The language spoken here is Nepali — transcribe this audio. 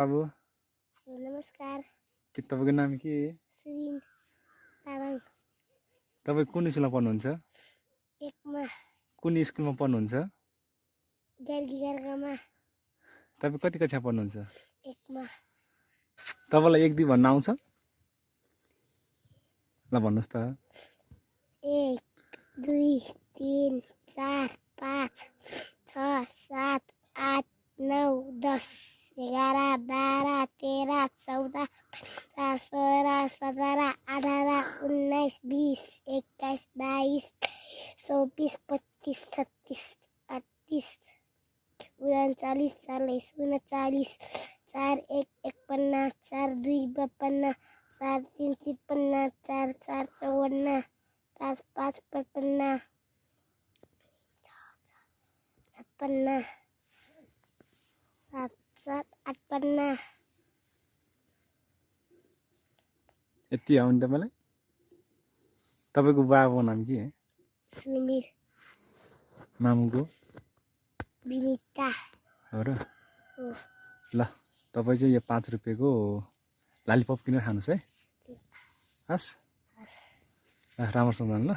बाबु नमस्कार। के तपाईँको नाम के? सुबिन तामाङ। तपाईँ कुन स्कुलमा पढ्नुहुन्छ? एकमा। कुन स्कुलमा पढ्नुहुन्छ? गार्गीगार्गामा। तपाईँ कति कक्षा पढ्नुहुन्छ? एकमा। तपाईँलाई 1 2 भन्न आउँछ? ल भन्नुहोस् त। 1 2 3 4 5 6 7 8 9 10 11 12 13 14 15 16 17 18 19 20 21 22 24 25 26 28 39 40 39 4 1 51 4 2 52 4 3 53 4 4 54 5 5 55 56 7 7 58 यति हो नि तपाईँलाई? तपाईँको बाबाको नाम के? सुनिल। मामुको? विनिता। हो र? हो। ल तपाईँ चाहिँ यो 5 रुपियाँको लालिपप किनेर खानुहोस् है। हस्? राम्रोसँग जानु ल।